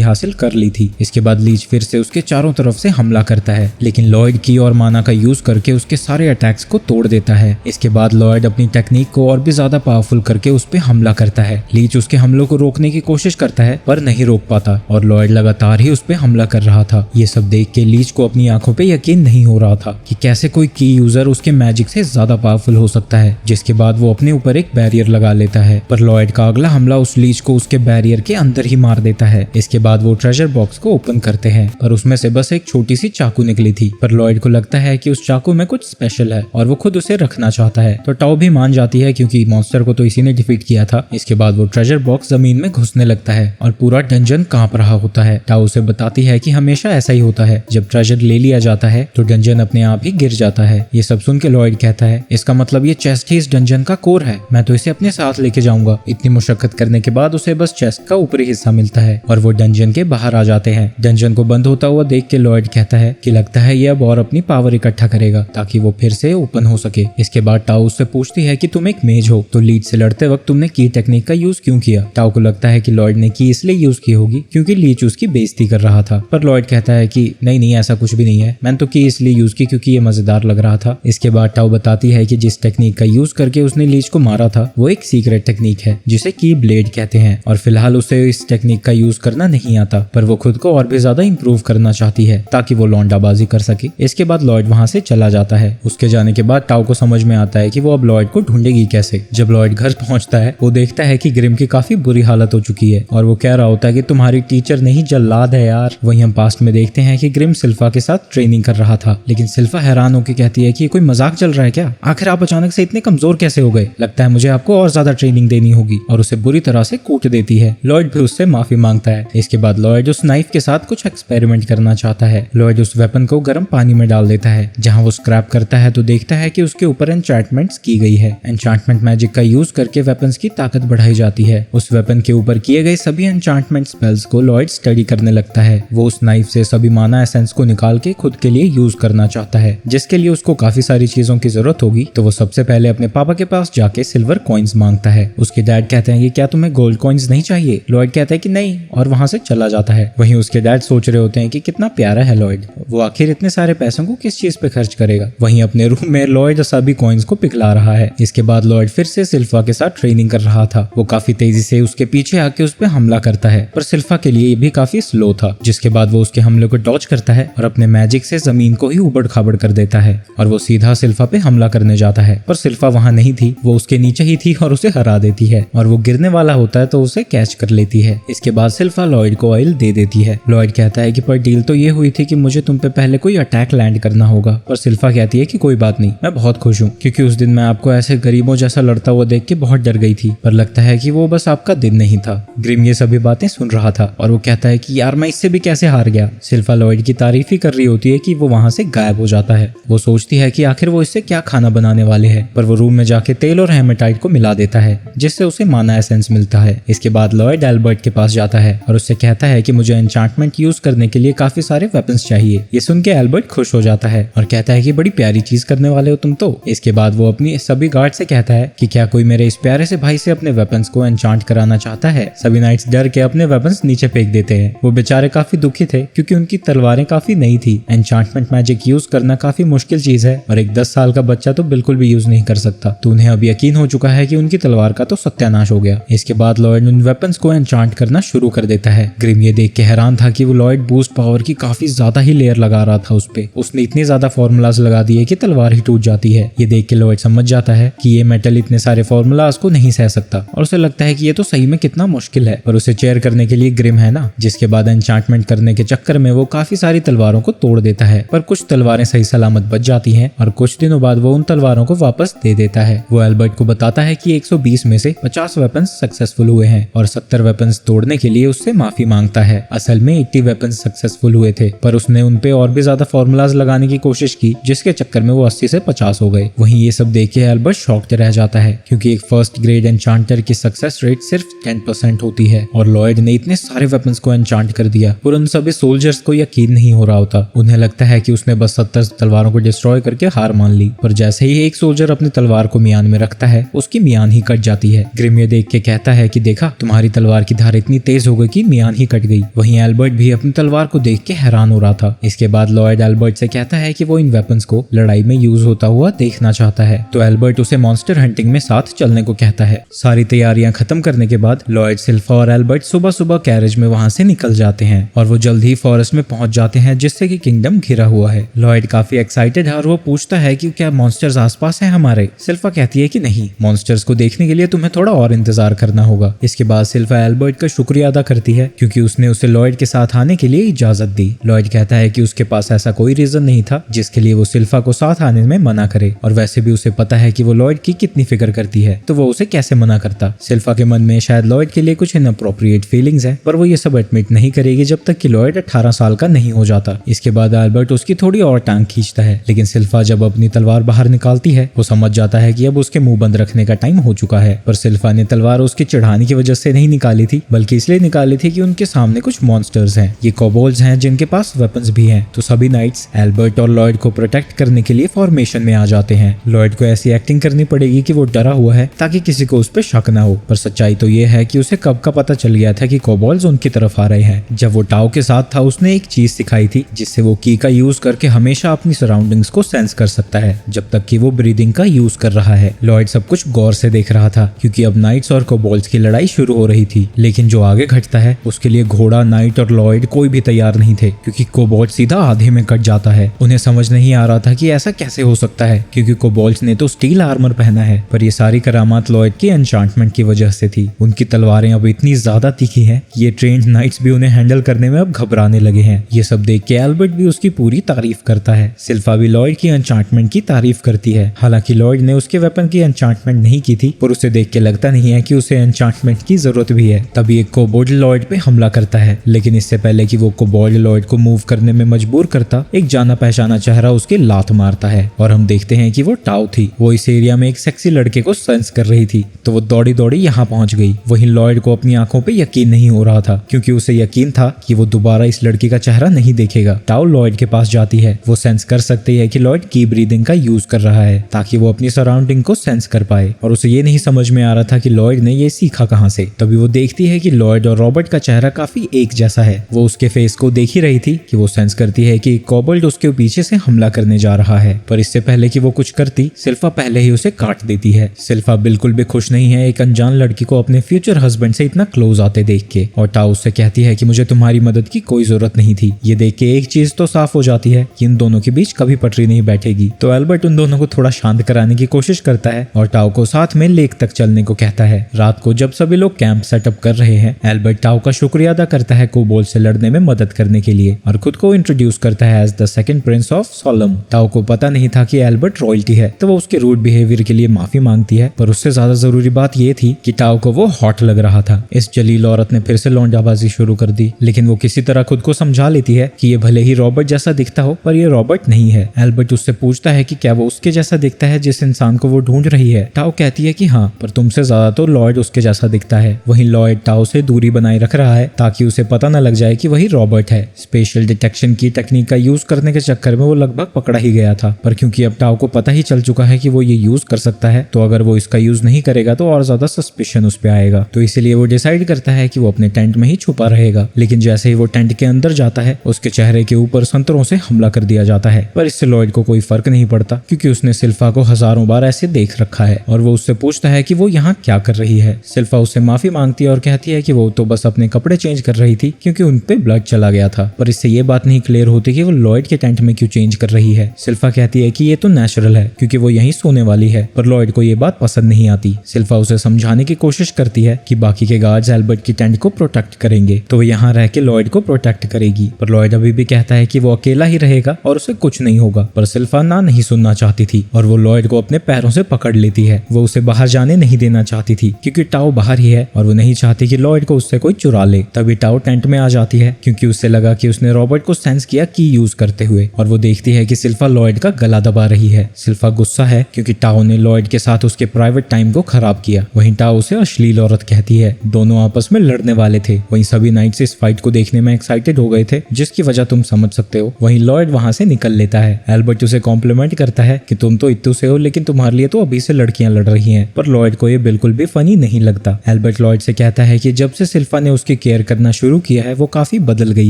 हासिल कर ली थी। इसके बाद लीच फिर से उसके चारों तरफ से हमला करता है, लेकिन लॉयड की और माना का यूज करके उसके सारे अटैक्स को तोड़ देता है। इसके बाद लॉयड अपनी टेक्निक को और भी ज्यादा पावरफुल करके उस पे हमला करता है। लीच उसके हमलों को रोकने की कोशिश करता है पर नहीं रोक पाता और लॉयड लगातार ही उस पे हमला कर रहा था। ये सब देख के लीच को अपनी आंखों पे यकीन नहीं हो रहा था कि कैसे कोई की यूजर उसके मैजिक से ज्यादा पावरफुल हो सकता है। जिसके बाद वो अपने ऊपर एक बैरियर लगा लेता है, पर लॉयड का अगला हमला उस लीच को उसके बैरियर के अंदर ही मार देता है। इसके बाद वो ट्रेजर बॉक्स को ओपन करते हैं, पर उसमें से बस एक छोटी सी चाकू निकली थी। पर लॉयड को लगता है कि उस चाकू में कुछ स्पेशल है और वो खुद उसे रखना चाहता है, तो टाओ भी मान जाती है क्योंकि मॉन्स्टर को तो इसी ने डिफीट किया था। इसके बाद वो ट्रेजर बॉक्स जमीन में घुसने लगता है और पूरा डंजन कांप रहा होता है। टाओ उसे बताती है कि हमेशा ऐसा ही होता है, जब ट्रेजर ले लिया जाता है तो डंजन अपने आप ही गिर जाता है। ये सब सुन के लॉयड कहता है, इसका मतलब ये चेस्ट ही इस डंजन का कोर है, मैं तो इसे अपने साथ लेके जाऊंगा। इतनी मुशक्कत करने के बाद उसे बस चेस्ट का ऊपरी हिस्सा मिलता है और वो डंजन के बाहर आ जाते हैं। डंजन को बंद होता हुआ देख के लॉयड कहता है कि लगता है ये अब और अपनी पावर इकट्ठा करेगा ताकि वो फिर से ओपन हो सके। इसके बाद टाओ उससे पूछती है कि तुम एक मेज हो, तो लीच से लड़ते वक्त तुमने की टेक्निक का यूज क्यों किया। टाओ को लगता है कि लॉयड ने की इसलिए यूज की होगी क्योंकि लीच उसकी बेइज्जती कर रहा था, पर लॉयड कहता है कि नहीं ऐसा कुछ भी नहीं है, मैंने तो की इसलिए यूज की क्योंकि ये मजेदार लग रहा था। इसके बाद टाओ बताती है कि जिस टेक्निक का यूज करके उसने लीच को मारा था वो एक सीक्रेट टेक्निक है जिसे की ब्लेड कहते हैं और फिलहाल उसे इस टेक्निक का यूज करना नहीं आता, पर वो खुद को और भी ज्यादा इंप्रूव करना चाहती है ताकि वो लौंडाबाजी कर सके। इसके बाद लॉयड वहां से चला जाता है। उसके जाने के बाद टाओ को समझ में आता है कि वो अब लॉयड को ढूंढेगी कैसे। जब लॉयड घर पहुंचता है वो देखता है कि ग्रिम की काफी बुरी हालत हो चुकी है और वो कह रहा होता है कि तुम्हारी टीचर नहीं जल्लाद है यार। वहीं हम पास्ट में देखते हैं कि ग्रिम सिल्फा के साथ ट्रेनिंग कर रहा था, लेकिन सिल्फा हैरान होकर कहती है कि ये कोई मजाक चल रहा है क्या, आखिर आप अचानक से इतने कमजोर कैसे हो गए, लगता है मुझे आपको और ज्यादा ट्रेनिंग देनी होगी, और उसे बुरी तरह से कूट देती है। लॉयड भी उससे माफी मांगता है। इसके बाद लॉयड उस नाइफ के साथ कुछ एक्सपेरिमेंट करना चाहता है। लॉयड उस वेपन को गर्म पानी में डाल देता है। जहां वो स्क्रैप करता है तो देखता है कि उसके ऊपर एन्चांटमेंट्स की गई है। एन्चांटमेंट मैजिक का यूज करके वेपन्स की ताकत बढ़ाई जाती है। उस वेपन के ऊपर किए गए सभी एन्चांटमेंट स्पेल्स को लॉयड स्टडी करने लगता है। वो उस नाइफ से सभी माना एसेंस को निकाल के खुद के लिए यूज करना चाहता है, जिसके लिए उसको काफी सारी चीजों की जरूरत होगी। तो वो सबसे पहले अपने पापा के पास जाके सिल्वर कॉइन्स मांगता है। उसके डैड कहते हैं कि क्या तुम्हें गोल्ड कॉइन्स नहीं चाहिए। लॉयड कहता है कि नहीं और वहां से चला जाता है। वहीं उसके डैड सोच रहे होते हैं कि कितना प्यारा है लॉयड, वो आखिर इतने सारे पैसों को किस चीज पे खर्च करेगा। वहीं अपने रूम में लॉयड सभी कॉइन्स को पिघला रहा है। इसके बाद लॉयड फिर से सिल्फा के साथ ट्रेनिंग कर रहा था। वो काफी तेजी से उसके पीछे आके उस पे हमला करता है, पर सिल्फा के लिए ये भी काफी स्लो था। जिसके बाद वो उसके हमले को डॉज करता है और अपने मैजिक से जमीन को ही उबड़ खाबड़ कर देता है और वो सीधा सिल्फा पे हमला करने जाता है, पर सिल्फा वहां नहीं थी, वो उसके नीचे ही थी और उसे हरा देती है और वो गिरने वाला होता है तो उसे कैच कर लेती है। इसके बाद सिल्फा लॉयड को ऑयल दे देती है। लॉयड कहता है कि पर डील तो ये हुई थी कि मुझे तुम पे पहले कोई अटैक लैंड करना होगा, पर सिल्फा कहती है कि कोई बात नहीं, मैं बहुत खुश हूँ क्योंकि उस दिन मैं आपको ऐसे गरीबों जैसा लड़ता हुआ देख के बहुत डर गई थी, पर लगता है कि वो बस आपका दिन नहीं था। ग्रिम ये सभी बातें सुन रहा था और वो कहता है कि यार मैं इससे भी कैसे हार गया। सिल्फा लॉयड की तारीफ ही कर रही होती है कि वो वहां से गायब हो जाता है। वो सोचती है कि आखिर वो इससे क्या खाना बनाने वाले हैं, पर वो रूम में जाके तेल और हेमेटाइट को मिला देता है जिससे उसे माना एसेंस मिलता है। इसके बाद लॉयड एल्बर्ट के पास जाता है और उससे कहता है कि मुझे एन्चांटमेंट यूज करने के लिए काफी सारे वेपन्स चाहिए। ये सुन के एल्बर्ट खुश हो जाता है और कहता है कि बड़ी प्यारी चीज करने वाले हो तुम तो। इसके बाद वो अपनी सभी गार्ड से कहता है कि क्या कोई मेरे इस प्यारे से भाई से अपने वेपन्स को एन्चांट कराना चाहता है। सभी नाइट्स डर के अपने वेपन्स नीचे फेंक देते हैं। वो बेचारे काफी दुखी थे क्योंकि उनकी तलवारें काफी नई थी। एन्चांटमेंट मैजिक यूज करना काफी मुश्किल चीज है और एक 10 साल का बच्चा तो बिल्कुल भी यूज नहीं कर सकता। तो उन्हें अब यकीन हो चुका है कि उनकी तलवार का तो सत्यानाश हो गया। इसके बाद लॉयड उन वेपन्स को एन्चांट करना शुरू कर देता है। ग्रिम ये देख के हैरान था कि वो लॉयड बूस्ट पावर की काफी ज्यादा ही लेयर लगा रहा था उस पे। उसने इतने ज्यादा फॉर्मूलाज लगा दिए कि तलवार ही टूट जाती है। ये देख के लॉयड समझ जाता है कि ये मेटल इतने सारे फॉर्मूलाज को नहीं सह सकता और उसे लगता है कि ये तो सही में कितना मुश्किल है, पर उसे चेयर करने के लिए ग्रिम है ना। जिसके बाद एन्चांटमेंट करने के चक्कर में वो काफी सारी तलवारों को तोड़ देता है, पर कुछ तलवारें सही सलामत बच जाती हैं और कुछ दिनों बाद वो उन तलवारों को वापस दे देता है। वो एल्बर्ट को बताता है कि 120 में से 50 वेपन्स सक्सेसफुल हुए हैं और 70 वेपन्स तोड़ने के लिए उससे माफी मांगता है। असल में 80 वेपन्स सक्सेसफुल हुए थे, पर उसने उन पे और भी ज्यादा फॉर्मूलाज लगाने की कोशिश की जिसके चक्कर में वो 80 से 50 हो गए। वहीं ये सब देख के एल्बर्ट शॉक्ड रह जाता है क्योंकि एक फर्स्ट ग्रेड एन्चांटर की सक्सेस रेट सिर्फ 10% होती है और लॉयड ने इतने सारे वेपन्स को एन्चांट कर दिया, पर उन सभी सोल्जर्स को यकीन नहीं हो रहा होता। उन्हें लगता है कि उसने बस 70 सोल्जर्स तलवारों को डिस्ट्रॉय करके हार मान ली। पर जैसे ही एक सोल्जर अपनी तलवार को मियान में रखता है, उसकी मियान ही कट जाती है। ग्रिम ये देख के कहता है कि देखा, तुम्हारी तलवार की धार इतनी तेज हो गई कि मियान ही कट गई। वहीं एल्बर्ट भी अपनी तलवार को देख के हैरान हो रहा था। इसके बाद लॉयड एल्बर्ट से कहता है कि वो इन वेपन्स को लड़ाई में यूज होता हुआ देखना चाहता है। तो एल्बर्ट उसे मॉन्स्टर हंटिंग में साथ चलने को कहता है। सारी तैयारियां खत्म करने के बाद लॉयड, सिल्फा और एल्बर्ट सुबह सुबह कैरेज में वहां से निकल जाते हैं और वो जल्द ही फॉरेस्ट में पहुंच जाते हैं जिससे कि किंगडम घिरा हुआ है। लॉयड काफी एक्साइटेड है और वो पूछता है कि क्या मॉन्स्टर्स आसपास हैं हमारे। सिल्फा कहती है कि नहीं, मॉन्स्टर्स को देखने के लिए तुम्हें थोड़ा और इंतजार करना होगा। इसके बाद सिल्फा एल्बर्ट का शुक्रिया अदा करती है क्योंकि उसने उसे लॉयड के साथ आने के लिए इजाजत दी। लॉयड कहता है कि उसके पास ऐसा कोई रीजन नहीं था जिसके लिए वो सिल्फा को साथ आने में मना करे, और वैसे भी उसे पता है कि वो लॉयड की कितनी फिक्र करती है, तो वो उसे कैसे मना करता। सिल्फा के मन में शायद लॉयड के लिए कुछ इनअप्रोप्रिएट फीलिंग्स है, पर वो ये सब एडमिट नहीं करेगी जब तक कि लॉयड 18 साल का नहीं हो जाता। इसके बाद एल्बर्ट उसकी थोड़ी और टांग खींचता है, लेकिन सिल्फा जब अपनी तलवार बाहर निकालती है वो समझ जाता है कि अब उसके मुंह बंद रखने का टाइम हो चुका है। पर सिल्फा ने तलवार उसकी चिढ़ाने की वजह से नहीं निकाली थी, बल्कि इसलिए निकाली थी कि उनके सामने कुछ मॉन्स्टर्स हैं। ये कोबोल्ड्स हैं जिनके पास वेपन्स भी हैं। तो सभी नाइट्स एल्बर्ट और लॉयड को प्रोटेक्ट करने के लिए फॉर्मेशन में आ जाते हैं। लॉयड को ऐसी एक्टिंग करनी पड़ेगी कि वो डरा हुआ है ताकि किसी को उस पर शक ना हो, पर सच्चाई तो ये है कि उसे कब का पता चल गया था कि कोबोल्ड्स उनकी तरफ आ रहे हैं। जब वो टाओ के साथ था उसने एक चीज सिखाई थी जिससे वो की का यूज करके हमेशा अपनी सराउंडिंग्स को सेंस कर सकता है जब तक कि वो ब्रीदिंग का यूज कर रहा है। लॉयड सब कुछ गौर से देख रहा था क्योंकि अब नाइट्स और कोबोल्ड्स की लड़ाई शुरू हो रही थी, लेकिन जो आगे घटता है उसके लिए घोड़ा, नाइट और लॉयड कोई भी तैयार नहीं थे क्योंकि कोबोल्ड सीधा आधे में कट जाता है। उन्हें समझ नहीं आ रहा था कि ऐसा कैसे हो सकता है क्योंकि कोबोल्ड्स ने तो स्टील आर्मर पहना है, पर ये सारी करामात लॉयड की एन्चांटमेंट की वजह से थी। उनकी तलवारें अब इतनी ज्यादा तीखी हैं कि ये ट्रेन्ड नाइट्स भी उन्हें हैंडल करने में अब घबराने लगे हैं। ये सब देख के एल्बर्ट भी उसकी पूरी तारीफ करता है। सिल्फा भी लॉयड की एन्चांटमेंट की तारीफ करती है। हालांकि लॉयड ने उसके वेपन की एन्चांटमेंट नहीं की थी, पर उसे देख के लगता नहीं है कि उसे एन्चांटमेंट की जरूरत भी है। तभी एक कोबोल्ड लॉयड पे हमला करता है, लेकिन इससे पहले कि वो कोबोल्ड लॉयड को मूव करने में मजबूर करता, एक जाना पहचाना चेहरा उसके लात मारता है और हम देखते हैं कि वो टाओ थी। वो इस एरिया में एक सेक्सी लड़के को सेंस कर रही थी, तो वो दौड़ी दौड़ी यहाँ पहुंच गई। वहीं लॉयड को अपनी आंखों पे यकीन नहीं हो रहा था क्योंकि उसे यकीन था कि वो दोबारा इस लड़की का चेहरा नहीं देखेगा। टाओ लॉयड के पास जाती है। वो सेंस कर सकती है कि लॉयड की ब्रीदिंग का यूज कर रहा है ताकि वो अपनी सराउंडिंग को सेंस कर पाए, और उसे ये नहीं समझ में आ रहा था कि लॉयड ने ये सीखा कहाँ से। तभी वो देखती है कि लॉयड और रॉबर्ट का चेहरा काफी एक जैसा है। वो उसके फेस को देख ही रही थी कि वो सेंस करती है कि कोबोल्ड उसके पीछे से हमला करने जा रहा है, पर इससे पहले कि वो कुछ करती, सिल्फा पहले ही उसे काट देती है। सिल्फा बिल्कुल भी खुश नहीं है एक अनजान लड़की को अपने फ्यूचर हस्बैंड से इतना क्लोज आते देख के, और टाओ उससे कहती है कि मुझे तुम्हारी मदद की कोई जरूरत नहीं थी। ये देख के एक चीज तो साफ हो जाती है कि इन दोनों के बीच कभी पटरी नहीं बैठेगी। तो एल्बर्ट उन दोनों को थोड़ा शांत कराने की कोशिश करता है और टाओ को साथ में लेक तक चलने को कहता है। रात को जब सभी लोग कैंप सेटअप कर रहे हैं, एल्बर्ट टाओ का शुक्रिया अदा करता है कोबोल्ड से लड़ने में मदद करने के लिए और खुद को इंट्रोड्यूस करता है as the second prince of सोलम। टाओ को पता नहीं था कि एल्बर्ट रॉयल्टी है, तो वो उसके रूड बिहेवियर के लिए माफी मांगती है, पर उससे ज्यादा जरूरी बात ये थी कि टाओ को वो हॉट लग रहा था। इस जलील औरत ने फिर से लौंडाबाजी शुरू कर दी, लेकिन वो किसी तरह खुद को समझा लेती है कि ये भले ही रॉबर्ट जैसा दिखता हो, पर ये रॉबर्ट नहीं है। एल्बर्ट उससे पूछता है कि क्या वो उसके जैसा दिखता है जिस इंसान को वो ढूंढ रही है। टाओ कहती है कि हाँ, पर तुमसे ज्यादा तो लॉयड उसके जैसा दिखता है। वहीं लॉयड टाओ से दूरी बनाए रख रहा है ताकि उसे पता न लग जाए कि वही रॉबर्ट है। स्पेशल डिटेक्शन की टेक्निक का यूज करने के चक्कर में वो लगभग पकड़ा ही गया था, पर क्योंकि अब टाओ को पता ही चल चुका है कि वो ये यूज कर सकता है, तो अगर वो इसका यूज नहीं करेगा तो और ज्यादा सस्पिशन उस पे आएगा। तो इसीलिए वो डिसाइड करता है कि वो अपने टेंट में ही छुपा रहेगा। लेकिन जैसे ही वो टेंट के अंदर जाता है, उसके चेहरे के ऊपर संतरों से हमला कर दिया जाता है, पर इससे लॉयड को कोई फर्क नहीं पड़ता क्योंकि उसने सिल्फा को हजारों बार ऐसे देख रखा है। और वो उससे पूछता है कि वो यहाँ क्या कर रही है। सिल्फा उससे माफी मांगती है और कहती है कि वो तो बस अपने कपड़े चेंज कर रही थी क्योंकि उन पे ब्लड चला गया था, पर इससे ये बात नहीं क्लियर होती कि वो लॉयड के टेंट में क्यों चेंज कर रही है। सिल्फा कहती है कि ये तो नेचुरल है क्योंकि वो यहीं सोने वाली है, पर लॉयड को ये बात पसंद नहीं आती। सिल्फा उसे समझाने की कोशिश करती है कि बाकी के गार्ड्स एल्बर्ट की टेंट को प्रोटेक्ट करेंगे, तो वो यहाँ रह के लॉयड को प्रोटेक्ट करेगी, पर लॉयड अभी भी कहता है कि वो अकेला ही रहेगा और उसे कुछ नहीं होगा। पर सिल्फा ना नहीं सुनना चाहती थी और वो लॉयड को अपने पैरों से पकड़ लेती है। वो उसे बाहर जाने नहीं देना चाहती थी क्योंकि टाओ बाहर ही है और वो नहीं चाहती कि लॉयड को उससे कोई चुरा ले। तभी टाओ टेंट में आ जाती है क्योंकि उससे लगा कि उसने रॉबर्ट को सेंस किया की यूज करते हुए, और वो देखती है कि सिल्फा लॉयड का गला दबा रही है। सिल्फा गुस्सा है क्योंकि टाओ ने लॉयड के साथ उसके प्राइवेट टाइम को खराब किया। वहीं टाओ उसे अश्लील औरत कहती है। दोनों आपस में लड़ने वाले थे। वहीं सभी नाइट्स इस फाइट को देखने में एक्साइटेड हो गए थे, जिसकी वजह तुम समझ सकते हो। वहीं लॉयड वहां से निकल लेता है। एल्बर्ट उसे कॉम्प्लीमेंट करता है कि तुम तो इत्तू से हो, लेकिन तुम्हारे लिए तो अभी से लड़कियां लड़ रही हैं। पर लॉयड को ये बिल्कुल भी फनी नहीं लगता। एल्बर्ट लॉयड से कहता है कि जब से सिल्फा ने उसकी केयर करना शुरू किया है वो काफी बदल गई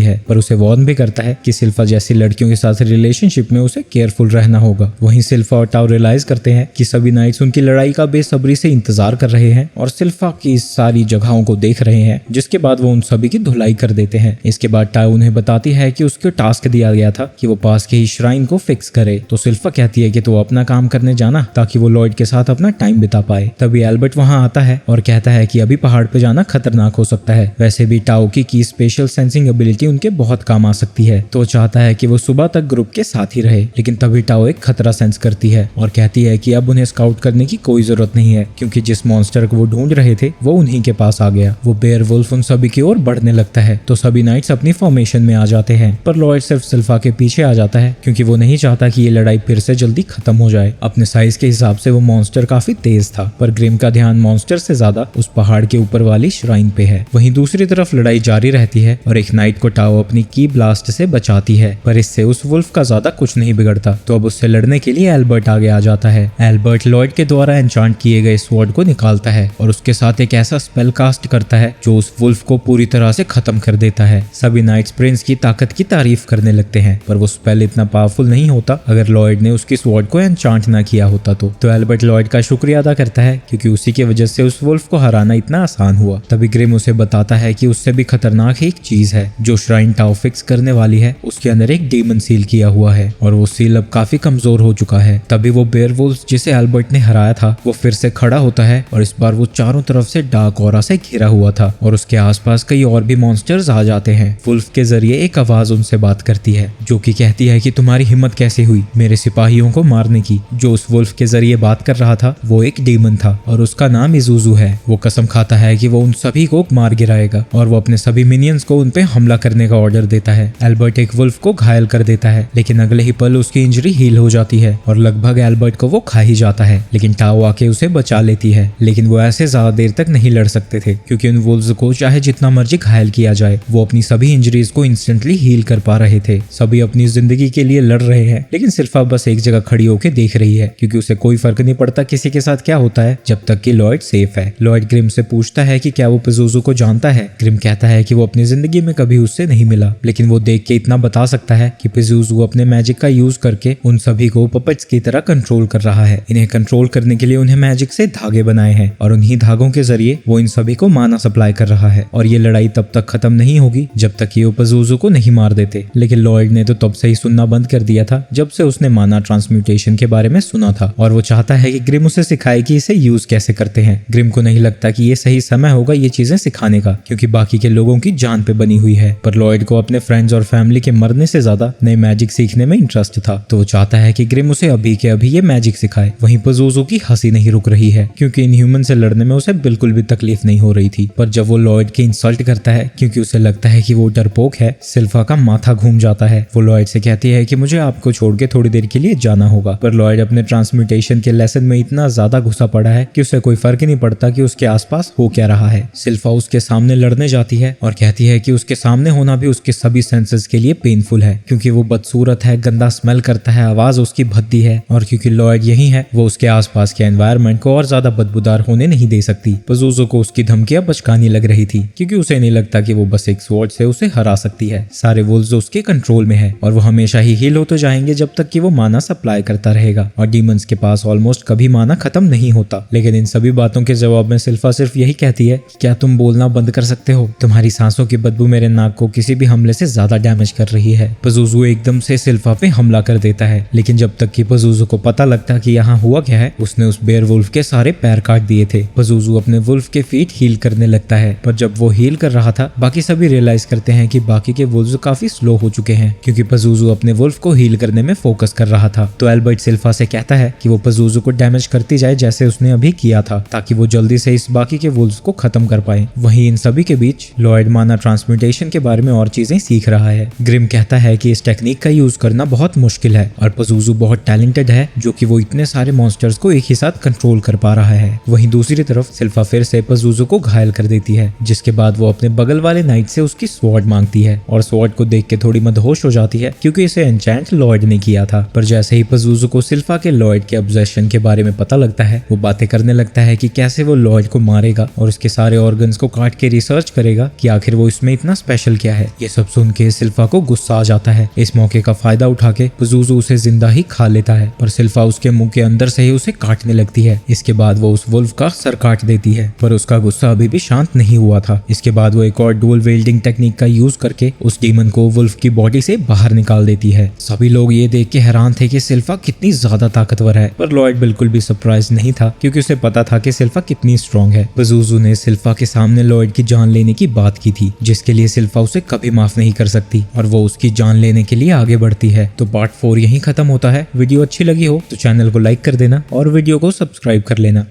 है, पर उसे वार्न भी करता है कि सिल्फा जैसी लड़कियों के साथ रिलेशनशिप में उसे केयरफुल रहना होगा। वहीं सिल्फा और टाओ रियलाइज करते हैं कि सभी नाइट्स उनकी लड़ाई का बेसब्री से इंतजार कर रहे हैं और सिल्फा की सारी जगहों को देख रहे हैं, जिसके बाद वो उन सभी की धुलाई कर देते हैं। इसके बाद टाओ उन्हें बताती है कि उसको टास्क दिया गया था कि वो पास के ही श्राइन को फिक्स करे। तो सिल्फा कहती है कि तो अपना काम करने जाना ताकि वो लॉयड के साथ अपना टाइम बिता पाए। तभी एल्बर्ट वहां आता है और कहता है कि अभी पहाड़ पे जाना खतरनाक हो सकता है। वैसे भी टाओ की स्पेशल सेंसिंग एबिलिटी उनके बहुत काम आ सकती है, तो चाहता है कि वो सुबह तक ग्रुप के साथ ही रहे। लेकिन तभी टाओ एक खतरा सेंस करती है और कहती है कि अब उन्हें स्काउट करने की कोई जरूरत नहीं है, क्योंकि जिस मॉन्स्टर को वो ढूंढ रहे थे वो उन्हीं के पास आ गया। वो बेयर वुल्फ उन सभी की ओर बढ़ने लगता है, तो सभी नाइट्स अपनी फॉर्मेशन में आ जाते हैं। पर लॉयड सिर्फ सिल्फा के पीछे आ जाता है, क्योंकि वो नहीं चाहता कि ये लड़ाई फिर से जल्दी खत्म हो जाए। अपने साइज के हिसाब से वो मॉन्स्टर काफी तेज था, पर ग्रिम का ध्यान मॉन्स्टर से ज्यादा उस पहाड़ के ऊपर वाली श्राइन पे है। वहीं दूसरी तरफ लड़ाई जारी रहती है और एक नाइट को टाओ अपनी की ब्लास्ट से बचाती है, पर इससे उस वुल्फ का ज्यादा कुछ नहीं बिगड़ता। तो अब उससे लड़ने के लिए एल्बर्ट आगे आ जाता है। एल्बर्ट लॉयड के द्वारा एन्चांट किए गए स्वॉर्ड को निकालता है और उसके साथ एक ऐसा स्पेल कास्ट करता है जो उस वुल्फ को पूरी तरह से खत्म कर देता है। सभी नाइट्स प्रिंस की ताकत की तारीफ करने लगते हैं, पर वो स्पेल इतना पावरफुल नहीं होता अगर लॉयड ने उसकी स्वॉर्ड को एन्चांट ना किया होता तो एल्बर्ट लॉयड का शुक्रिया अदा करता है, क्योंकि उसी की वजह से उस वुल्फ को हराना इतना आसान हुआ। तभी ग्रिम उसे बताता है कि उससे भी खतरनाक एक चीज है जो श्राइन टाओ फिक्स करने वाली है, उसके अंदर एक डीमन सील किया हुआ है और वो सील अब काफी कमजोर हो चुका है। तभी वो बेयर वुल्फ जिसे एल्बर्ट ने हराया था वो फिर से खड़ा होता है और इस बार वो चारों तरफ से डार्क ऑरा से घिरा हुआ था और उसके आसपास कई और भी मॉन्स्टर्स आ जाते हैं। वुल्फ के जरिए एक आवाज उनसे बात करती है जो कि कहती है कि तुम्हारी हिम्मत कैसे हुई मेरे सिपाहियों को मारने की। जो उस वुल्फ के जरिए बात कर रहा था वो एक डीमन था और उसका नाम इज़ुज़ु है। वो कसम खाता है कि वो उन सभी को मार गिराएगा और वो अपने सभी मिनियंस को उन पे हमला करने का ऑर्डर देता है। एल्बर्ट एक वुल्फ को घायल कर देता है, लेकिन अगले ही पल उसकी इंजरी हील हो जाती है और लगभग एल्बर्ट को वो खा ही जाता है। लेकिन टाओ आके उसे बचा लेती है, लेकिन वो ऐसे ज्यादा देर तक नहीं लड़ सकते थे, क्योंकि उन वुल्व्स को चाहे जितना मर्जी घायल किया जाए वो अपनी सभी इंजरीज को इंस्टेंटली हील कर पा रहे थे। सभी अपनी जिंदगी के लिए लड़ रहे हैं, लेकिन सिल्फा बस एक जगह खड़ी होकर देख रही है, क्योंकि उसे कोई फर्क नहीं पड़ता किसी के साथ क्या होता है जब तक कि लॉयड सेफ है। लॉयड ग्रिम से पूछता है कि क्या वो पिज़ुज़ु को जानता है। ग्रिम कहता है कि वो अपनी जिंदगी में कभी उससे नहीं मिला, लेकिन वो देख के इतना बता सकता है कि पिज़ुज़ु अपने मैजिक का यूज करके उन सभी को पपेट्स की तरह कंट्रोल कर रहा है। इन्हें कंट्रोल करने के लिए उन्हें मैजिक से धागे बनाए हैं और उन्हीं धागों के जरिए वो इन सभी को माना सप्लाई कर रहा है। और ये लड़ाई तब तक खत्म नहीं होगी जब तक ये पिज़ुज़ु को नहीं मार देते। लेकिन लॉयड ने तो तब से ही सुनना बंद कर दिया था जब से उसने माना ट्रांसम्यूटेशन के बारे में सुना था, और वो चाहता है कि ग्रिम उसे सिखाए कि इसे यूज कैसे करते हैं। ग्रिम को नहीं लगता कि ये सही समय होगा ये चीजें सिखाने का, क्योंकि बाकी के लोगों की जान पे बनी हुई है। पर लॉयड को अपने फ्रेंड्स और फैमिली के मरने से ज्यादा नए मैजिक सीखने में इंटरेस्ट था, तो वो चाहता है कि ग्रिम उसे अभी के अभी ये मैजिक सिखाए। वहीं पिज़ुज़ु की हंसी नहीं रुक रही है, क्योंकि इन ह्यूमन से लड़ने में उसे बिल्कुल भी तकलीफ नहीं हो रही थी। पर जब वो लॉयड की इंसल्ट करता है क्योंकि उसे लगता है कि वो डरपोक है, सिल्फा का माथा घूम जाता है। वो लॉयड से कहती है कि मुझे आपको छोड़ के थोड़ी देर के लिए जाना होगा। पर लॉयड अपने ट्रांसम्यूटेशन के लेसन में इतना ज्यादा घुसा पड़ा है कि उसे कोई फर्क ही नहीं पड़ता कि उसके आसपास हो क्या रहा है। सिल्फा उसके सामने लड़ने जाती है और कहती है कि उसके सामने होना भी उसके सभी सेंसेस के लिए पेनफुल है, क्योंकि वो बदसूरत है, गंदा स्मेल करता है, आवाज उसकी भद्दी है, और क्योंकि लॉयड यही है वो उसके आसपास के एनवायरनमेंट को और ज्यादा बदबूदार होने नहीं दे सकती। पिज़ुज़ु को उसकी धमकियां बचकानी लग रही थी, क्योंकि उसे नहीं लगता कि वो बस एक स्वॉर्ड से उसे हरा सकती है। सारे वुल्व्स उसके कंट्रोल में है और वो हमेशा ही हील होते जाएंगे जब तक कि वो माना सप्लाई करता रहेगा, और डीमंस के पास ऑलमोस्ट कभी माना खत्म नहीं होता। लेकिन इन सभी बातों के जवाब में सिल्फा सिर्फ यही कहती है कि क्या तुम बोलना बंद कर सकते हो, तुम्हारी सांसों की बदबू मेरे नाक को किसी भी हमले से ज्यादा डैमेज कर रही है। पिज़ुज़ु एकदम से सिल्फा पे हमला कर देता है, लेकिन जब तक कि पिज़ुज़ु को पता लगता कि यहाँ हुआ क्या है, उसने उस बेयर वुल्फ के सारे पैर काट दिए थे। पिज़ुज़ु अपने वुल्फ के फीट हील करने लगता है, पर जब वो हील कर रहा था बाकी सभी रियलाइज करते हैं कि बाकी के वुल्व्स काफी स्लो हो चुके हैं, क्योंकि पिज़ुज़ु अपने वुल्फ को हील करने में फोकस कर रहा था। तो एल्बर्ट सिल्फा से कहता है कि वो पिज़ुज़ु को डैमेज करती जाए जैसे उसने अभी किया था, ताकि वो जल्दी से इस बाकी के वुल्व्स को खत्म कर पाए। वहीं इन सभी के बीच लॉयड माना ट्रांसम्यूटेशन के बारे में और चीजें सीख रहा है। ग्रिम कहता है कि इस टेक्निक का यूज करना बहुत मुश्किल है और पिज़ुज़ु बहुत टैलेंटेड है, जो कि वो इतने सारे मॉन्स्टर्स को एक ही साथ कंट्रोल कर पा रहा है। वहीं दूसरी तरफ सिल्फा फिर से पिज़ुज़ु को घायल कर देती है, जिसके बाद वो अपने बगल वाले नाइट से उसकी स्वॉर्ड मांगती है और स्वॉर्ड को देख के थोड़ी मदहोश हो जाती है, क्योंकि भी इसे एन्चेंट लॉयड ने किया था। पर जैसे ही पजूजू को सिल्फा के लॉयड के ऑब्जेशन के बारे में पता लगता है, वो बातें करने लगता है कि कैसे वो लॉयड को मारेगा और उसके सारे ऑर्गन्स को काट के रिसर्च करेगा कि आखिर वो इसमें इतना स्पेशल क्या है। ये सब सुन के सिल्फा को गुस्सा आ जाता है। इस मौके का फायदा उठा के पजूजू उसे जिंदा ही खा लेता है, पर सिल्फा उसके मुंह के अंदर से ही उसे काटने लगती है। इसके बाद वो उस वुल्फ का सर काट देती है, पर उसका गुस्सा अभी भी शांत नहीं हुआ था। इसके बाद वो एक और डुअल वेल्डिंग टेक्निक का यूज करके उस डीमन को वुल्फ की बॉडी से बाहर निकाल देती है। सभी लोग ये देख के हैरान थे कि सिल्फा कितनी ज्यादा ताकतवर है, पर लॉयड बिल्कुल भी सरप्राइज नहीं था क्योंकि उसे पता था कि सिल्फा कितनी स्ट्रांग है। पजूजू ने सिल्फा के सामने लॉयड की जान लेने की बात की थी, जिसके लिए सिल्फा उसे कभी माफ नहीं कर सकती और वो उसकी जान लेने के लिए आगे बढ़ती है। तो पार्ट 4 यहीं खत्म होता है। वीडियो अच्छी लगी हो तो चैनल को लाइक कर देना और वीडियो को सब्सक्राइब कर लेना।